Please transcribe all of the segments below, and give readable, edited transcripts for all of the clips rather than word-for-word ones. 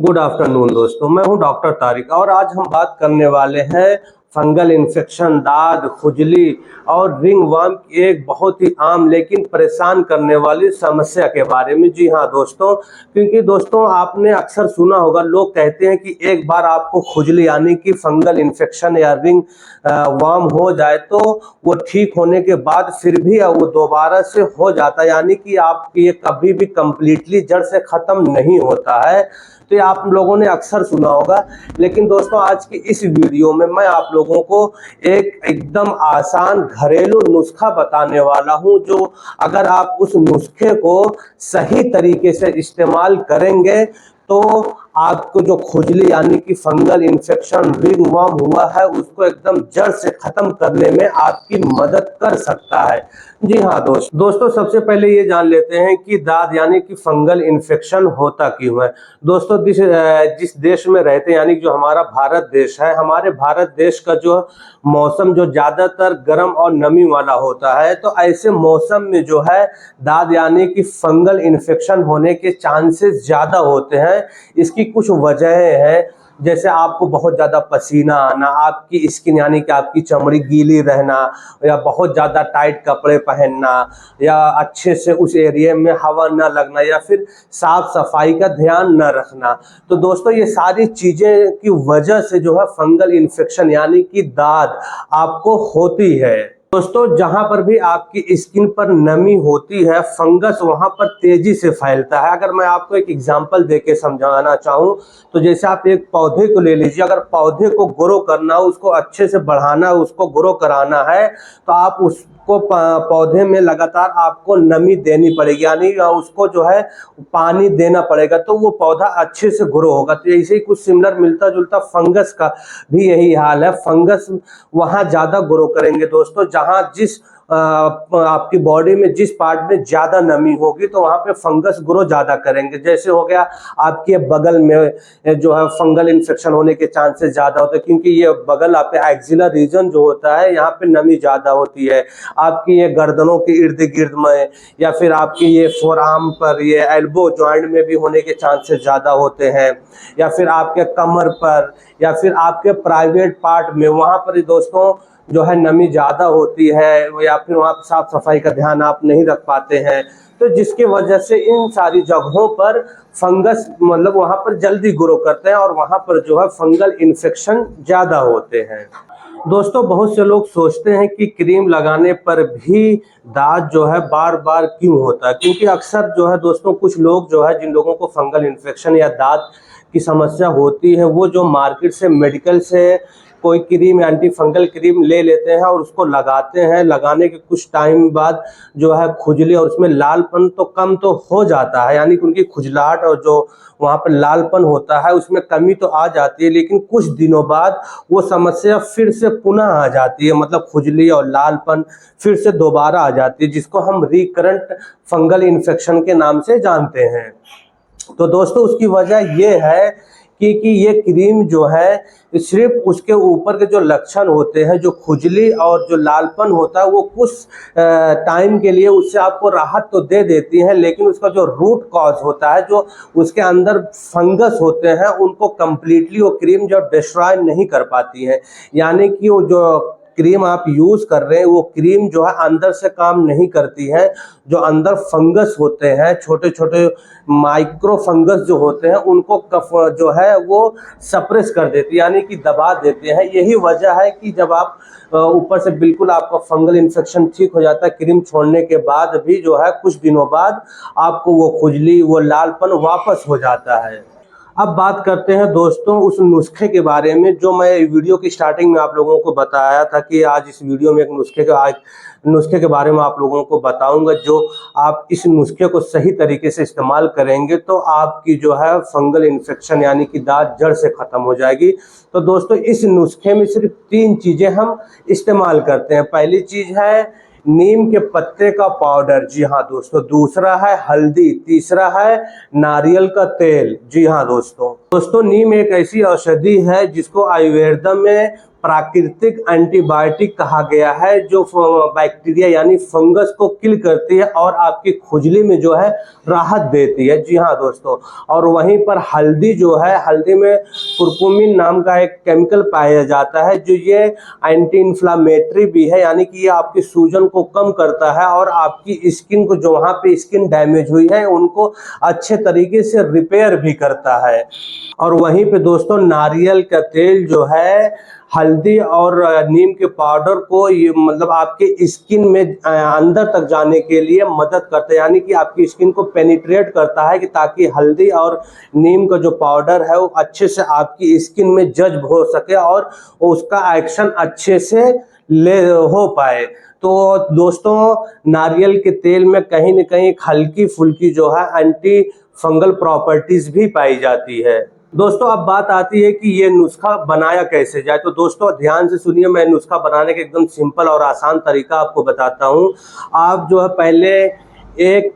Good afternoon दोस्तों, मैं हूं डॉक्टर तारिक और आज हम बात करने वाले हैं फंगल इन्फेक्शन, दाद, खुजली और रिंगवर्म की एक बहुत ही आम लेकिन परेशान करने वाली समस्या के बारे में। जी हाँ दोस्तों, क्योंकि दोस्तों आपने अक्सर सुना होगा, लोग कहते हैं कि एक बार आपको खुजली यानी कि फंगल इन्फेक्शन या रिंग वर्म हो जाए तो वो ठीक होने के बाद फिर भी वो दोबारा से हो जाता है, यानी कि आपकी ये कभी भी कंप्लीटली जड़ से खत्म नहीं होता है। तो ये आप लोगों ने अक्सर सुना होगा, लेकिन दोस्तों आज की इस वीडियो में मैं आप लोगों को एक एकदम आसान घरेलू नुस्खा बताने वाला हूं, जो अगर आप उस नुस्खे को सही तरीके से इस्तेमाल करेंगे तो आपको जो खुजली यानी कि फंगल इन्फेक्शन, रिंगवर्म हुआ है, उसको एकदम जड़ से खत्म करने में आपकी मदद कर सकता है। जी हाँ दोस्तों सबसे पहले ये जान लेते हैं कि दाद यानी कि फंगल इन्फेक्शन होता क्यों है। दोस्तों जिस देश में रहते हैं, यानी जो हमारा भारत देश है, हमारे भारत देश का जो मौसम जो ज्यादातर गर्म और नमी वाला होता है, तो ऐसे मौसम में जो है दाद यानी कि फंगल इन्फेक्शन होने के चांसेस ज्यादा होते हैं। इसकी कुछ वजहें हैं, जैसे आपको बहुत ज़्यादा पसीना आना, आपकी स्किन यानी कि आपकी चमड़ी गीली रहना, या बहुत ज़्यादा टाइट कपड़े पहनना, या अच्छे से उस एरिया में हवा न लगना, या फिर साफ सफाई का ध्यान न रखना। तो दोस्तों ये सारी चीज़ें की वजह से जो है फंगल इन्फेक्शन यानी कि दाद आपको होती है। दोस्तों जहां पर भी आपकी स्किन पर नमी होती है, फंगस वहां पर तेजी से फैलता है। अगर मैं आपको एक एग्जांपल देके समझाना चाहूं तो जैसे आप एक पौधे को ले लीजिए, अगर पौधे को ग्रो करना हो, उसको अच्छे से बढ़ाना है, उसको ग्रो कराना है, तो आप उसको पौधे में लगातार आपको नमी देनी पड़ेगी, यानी उसको जो है पानी देना पड़ेगा, तो वो पौधा अच्छे से ग्रो होगा। तो ऐसे ही कुछ सिमिलर मिलता जुलता फंगस का भी यही हाल है। फंगस वहां ज्यादा ग्रो करेंगे दोस्तों जहां जिस आपकी बॉडी में जिस पार्ट में ज्यादा नमी होगी, तो वहां पे फंगस ग्रो ज्यादा करेंगे। जैसे हो गया आपके बगल में जो है फंगल इन्फेक्शन होने के चांसेस ज्यादा होते हैं, क्योंकि ये बगल आपके एक्सिलर रीजन जो होता है, यहाँ पे नमी ज्यादा होती है। आपकी ये गर्दनों के इर्द गिर्द में, या फिर आपकी ये फोर आर्म पर, ये एल्बो जॉइंट में भी होने के चांसेस ज्यादा होते हैं, या फिर आपके कमर पर, या फिर आपके प्राइवेट पार्ट में, वहां पर दोस्तों जो है नमी ज्यादा होती है, या फिर वहाँ साफ सफाई का ध्यान आप नहीं रख पाते हैं, तो जिसकी वजह से इन सारी जगहों पर फंगस मतलब वहाँ पर जल्दी ग्रो करते हैं और वहाँ पर जो है फंगल इन्फेक्शन ज्यादा होते हैं। दोस्तों बहुत से लोग सोचते हैं कि क्रीम लगाने पर भी दाद जो है बार बार क्यों होता है, क्योंकि अक्सर जो है दोस्तों कुछ लोग जो है, जिन लोगों को फंगल इन्फेक्शन या दाद की समस्या होती है, वो जो मार्केट से मेडिकल से कोई क्रीम, एंटी फंगल क्रीम ले लेते हैं और उसको लगाते हैं। लगाने के कुछ टाइम बाद जो है खुजली और उसमें लालपन तो कम तो हो जाता है, यानी कि उनकी खुजलाहट और जो वहाँ पर लालपन होता है उसमें कमी तो आ जाती है, लेकिन कुछ दिनों बाद वो समस्या फिर से पुनः आ जाती है, मतलब खुजली और लालपन फिर से दोबारा आ जाती है, जिसको हम रिकरेंट फंगल इन्फेक्शन के नाम से जानते हैं। तो दोस्तों उसकी वजह ये है कि ये क्रीम जो है सिर्फ उसके ऊपर के जो लक्षण होते हैं, जो खुजली और जो लालपन होता है, वो कुछ टाइम के लिए उससे आपको राहत तो दे देती है, लेकिन उसका जो रूट कॉज होता है, जो उसके अंदर फंगस होते हैं, उनको कंप्लीटली वो क्रीम जो डिस्ट्रॉय नहीं कर पाती है। यानी कि वो जो क्रीम आप यूज कर रहे हैं, वो क्रीम जो है अंदर से काम नहीं करती है। जो अंदर फंगस होते हैं, छोटे छोटे माइक्रो फंगस जो होते हैं, उनको कफ जो है वो सप्रेस कर देती है, यानी कि दबा देते हैं। यही वजह है कि जब आप ऊपर से बिल्कुल आपका फंगल इन्फेक्शन ठीक हो जाता है, क्रीम छोड़ने के बाद भी जो है कुछ दिनों बाद आपको वो खुजली, वो लालपन वापस हो जाता है। अब बात करते हैं दोस्तों उस नुस्खे के बारे में, जो मैं वीडियो की स्टार्टिंग में आप लोगों को बताया था कि आज इस वीडियो में एक नुस्खे के बारे में आप लोगों को बताऊंगा। जो आप इस नुस्खे को सही तरीके से इस्तेमाल करेंगे तो आपकी जो है फंगल इन्फेक्शन यानी कि दाद जड़ से खत्म हो जाएगी। तो दोस्तों इस नुस्खे में सिर्फ 3 चीजें हम इस्तेमाल करते हैं। पहली चीज है नीम के पत्ते का पाउडर, जी हाँ दोस्तों। दूसरा है हल्दी। तीसरा है नारियल का तेल, जी हाँ दोस्तों। नीम एक ऐसी औषधि है जिसको आयुर्वेद में प्राकृतिक एंटीबायोटिक कहा गया है, जो बैक्टीरिया यानी फंगस को किल करती है और आपकी खुजली में जो है राहत देती है। जी हाँ दोस्तों, और वहीं पर हल्दी जो है, हल्दी में कुरकुमिन नाम का एक केमिकल पाया जाता है, जो ये एंटी इन्फ्लामेटरी भी है, यानी कि ये आपकी सूजन को कम करता है और आपकी स्किन को, जो वहाँ पे स्किन डैमेज हुई है, उनको अच्छे तरीके से रिपेयर भी करता है। और वहीं पे दोस्तों नारियल का तेल जो है हल्दी और नीम के पाउडर को ये मतलब आपके स्किन में अंदर तक जाने के लिए मदद करता है, यानी कि आपकी स्किन को पेनिट्रेट करता है, कि ताकि हल्दी और नीम का जो पाउडर है वो अच्छे से आपकी स्किन में जज्ब हो सके और उसका एक्शन अच्छे से ले हो पाए। तो दोस्तों नारियल के तेल में कहीं न कहीं हल्की फुल्की जो है एंटी फंगल प्रॉपर्टीज भी पाई जाती है। दोस्तों अब बात आती है कि ये नुस्खा बनाया कैसे जाए। तो दोस्तों ध्यान से सुनिए, मैं नुस्खा बनाने का एकदम सिंपल और आसान तरीका आपको बताता हूँ। आप जो है पहले एक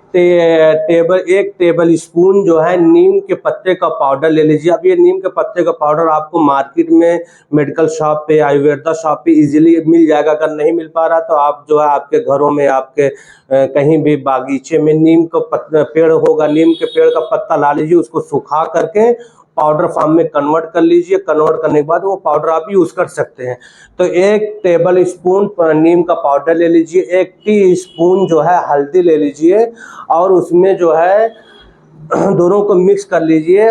टेबल स्पून जो है नीम के पत्ते का पाउडर ले लीजिए। अब ये नीम के पत्ते का पाउडर आपको मार्केट में, मेडिकल शॉप पे, आयुर्वेदा शॉप पे इजीली मिल जाएगा। अगर नहीं मिल पा रहा तो आप जो है आपके घरों में, आपके कहीं भी बागीचे में नीम का पेड़ होगा, नीम के पेड़ का पत्ता ला लीजिए, उसको सुखा करके पाउडर फॉर्म में कन्वर्ट कर लीजिए। कन्वर्ट करने के बाद वो पाउडर आप यूज कर सकते हैं। तो 1 टेबल स्पून नीम का पाउडर ले लीजिए, 1 टीस्पून जो है हल्दी ले लीजिए और उसमें जो है दोनों को मिक्स कर लीजिए।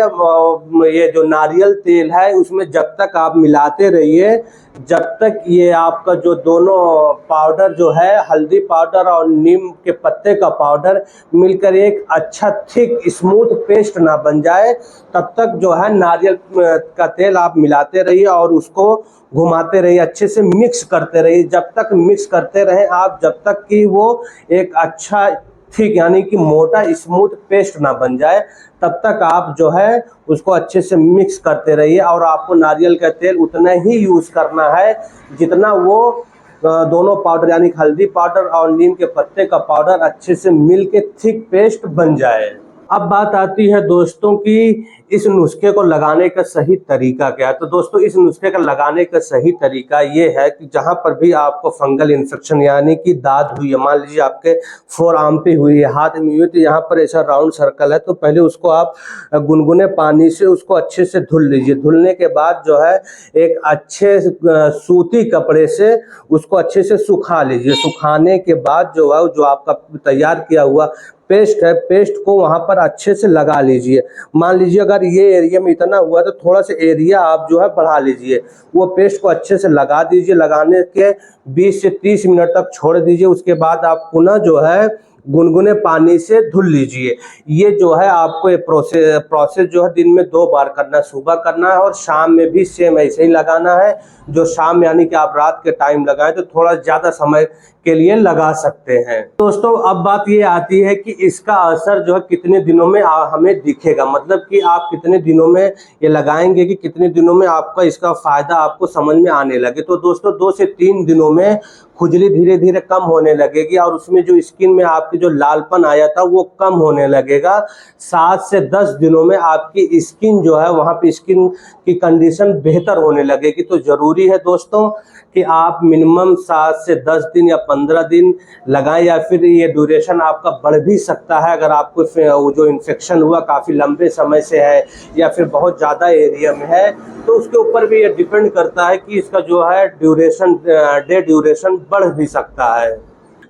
ये जो नारियल तेल है उसमें जब तक आप मिलाते रहिए, जब तक ये आपका जो दोनों पाउडर जो है, हल्दी पाउडर और नीम के पत्ते का पाउडर मिलकर एक अच्छा थिक स्मूथ पेस्ट ना बन जाए, तब तक जो है नारियल का तेल आप मिलाते रहिए और उसको घुमाते रहिए, अच्छे से मिक्स करते रहिए। जब तक मिक्स करते रहें आप, जब तक कि वो एक अच्छा ठीक यानी कि मोटा स्मूथ पेस्ट ना बन जाए, तब तक आप जो है उसको अच्छे से मिक्स करते रहिए। और आपको नारियल का तेल उतना ही यूज करना है जितना वो दोनों पाउडर यानी हल्दी पाउडर और नीम के पत्ते का पाउडर अच्छे से मिल के थिक पेस्ट बन जाए। अब बात आती है दोस्तों कि इस नुस्खे को लगाने का सही तरीका क्या है। तो दोस्तों इस नुस्खे का लगाने का सही तरीका ये है कि जहां पर भी आपको फंगल इन्फेक्शन यानी कि दाद हुई है, मान लीजिए आपके फोर आर्म पे हुई है, हाथ में हुई है, तो यहाँ पर ऐसा राउंड सर्कल है, तो पहले उसको आप गुनगुने पानी से उसको अच्छे से धुल लीजिए। धुलने के बाद जो है एक अच्छे सूती कपड़े से उसको अच्छे से सुखा लीजिए। सुखाने के बाद जो है, जो आपका तैयार किया हुआ पेस्ट है, पेस्ट को वहां पर अच्छे से लगा लीजिए। मान लीजिए अगर ये एरिया में इतना हुआ तो थोड़ा सा एरिया आप जो है बढ़ा लीजिए। वो पेस्ट को अच्छे से लगा दीजिए। लगाने के 20 से 30 मिनट तक छोड़ दीजिए। उसके बाद आप पुनः जो है गुनगुने पानी से धुल लीजिए। ये जो है आपको ये प्रोसेस जो है दिन में 2 बार करना है, सुबह करना है और शाम में भी सेम ऐसे ही लगाना है। जो शाम यानी कि आप रात के टाइम लगाएं तो थोड़ा ज़्यादा समय के लिए लगा सकते हैं। दोस्तों अब बात ये आती है कि इसका असर जो है कितने दिनों में हमें दिखेगा, मतलब कि आप कितने दिनों में ये लगाएंगे कि कितने दिनों में आपका इसका फायदा आपको समझ में आने लगे। तो दोस्तों 2 से 3 दिनों में खुजली धीरे धीरे कम होने लगेगी और उसमें जो स्किन में आपकी जो लालपन आया था वो कम होने लगेगा। 7 से 10 दिनों में आपकी स्किन जो है, वहाँ पे स्किन की कंडीशन बेहतर होने लगेगी। तो ज़रूरी है दोस्तों कि आप मिनिमम 7 से 10 दिन या 15 दिन लगाएं, या फिर ये ड्यूरेशन आपका बढ़ भी सकता है अगर आपको जो इन्फेक्शन हुआ काफ़ी लंबे समय से है या फिर बहुत ज़्यादा एरिया में है, तो उसके ऊपर भी ये डिपेंड करता है कि इसका जो है ड्यूरेशन बढ़ भी सकता है।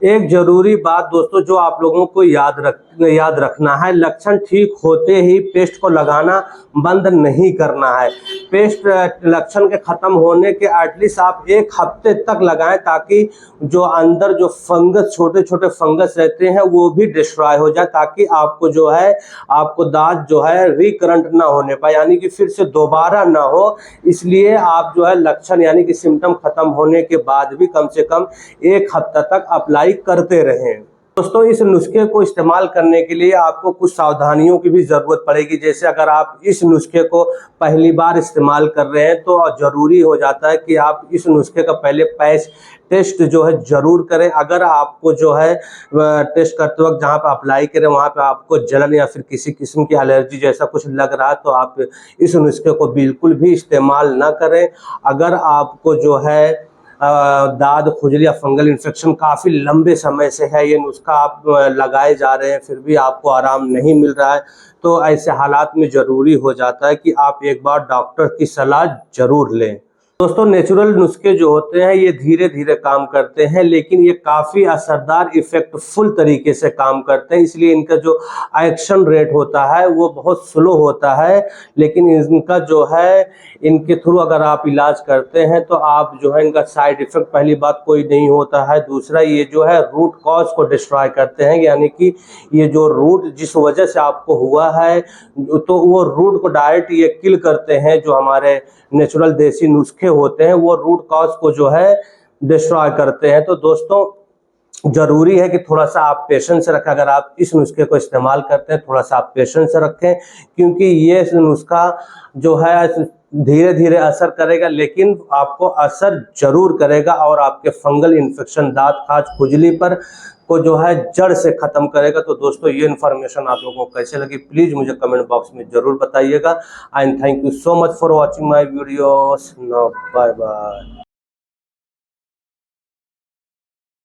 एक जरूरी बात दोस्तों जो आप लोगों को याद रखना है, लक्षण ठीक होते ही पेस्ट को लगाना बंद नहीं करना है। पेस्ट लक्षण के खत्म होने के एटलीस्ट आप 1 हफ्ते तक लगाएं, ताकि जो अंदर जो फंगस, छोटे छोटे फंगस रहते हैं वो भी डिस्ट्रॉय हो जाए, ताकि आपको जो है आपको दाद जो है रिकरेंट ना होने पाए, यानी कि फिर से दोबारा ना हो। इसलिए आप जो है लक्षण यानी कि सिम्टम खत्म होने के बाद भी कम से कम 1 हफ्ता तक अप्लाई करते रहें। दोस्तों इस नुस्खे को इस्तेमाल करने के लिए आपको कुछ सावधानियों की भी ज़रूरत पड़ेगी। जैसे अगर आप इस नुस्खे को पहली बार इस्तेमाल कर रहे हैं तो ज़रूरी हो जाता है कि आप इस नुस्खे का पहले पैच टेस्ट जो है ज़रूर करें। अगर आपको जो है टेस्ट करते वक्त जहाँ पे अप्लाई करें वहाँ पे आपको जलन या फिर किसी किस्म की एलर्जी जैसा कुछ लग रहा है तो आप इस नुस्खे को बिल्कुल भी इस्तेमाल ना करें। अगर आपको जो है दाद खुजली या फंगल इन्फेक्शन काफ़ी लंबे समय से है, ये नुस्खा आप लगाए जा रहे हैं फिर भी आपको आराम नहीं मिल रहा है, तो ऐसे हालात में ज़रूरी हो जाता है कि आप एक बार डॉक्टर की सलाह ज़रूर लें। दोस्तों नेचुरल नुस्खे जो होते हैं ये धीरे धीरे काम करते हैं, लेकिन ये काफ़ी असरदार इफ़ेक्टफुल तरीके से काम करते हैं, इसलिए इनका जो एक्शन रेट होता है वो बहुत स्लो होता है। लेकिन इनका जो है इनके थ्रू अगर आप इलाज करते हैं तो आप जो है इनका साइड इफ़ेक्ट पहली बात कोई नहीं होता है। दूसरा ये जो है रूट कॉज को डिस्ट्रॉय करते हैं, यानी कि ये जो रूट जिस वजह से आपको हुआ है तो वो रूट को डायरेक्ट ये किल करते हैं। जो हमारे नेचुरल देसी नुस्खे होते हैं वो रूट कॉज को जो है डिस्ट्रॉय करते हैं। तो दोस्तों जरूरी है कि थोड़ा सा आप पेशेंस रखें। अगर आप इस नुस्खे को इस्तेमाल करते हैं थोड़ा सा आप पेशेंस रखें, क्योंकि ये नुस्खा जो है धीरे धीरे असर करेगा, लेकिन आपको असर जरूर करेगा और आपके फंगल इन्फेक्शन दांत खाज खुजली पर को जो है जड़ से ख़त्म करेगा। तो दोस्तों ये इन्फॉर्मेशन आप लोगों को कैसे लगी प्लीज़ मुझे कमेंट बॉक्स में ज़रूर बताइएगा। And thank you so much for watching my videos. Bye bye.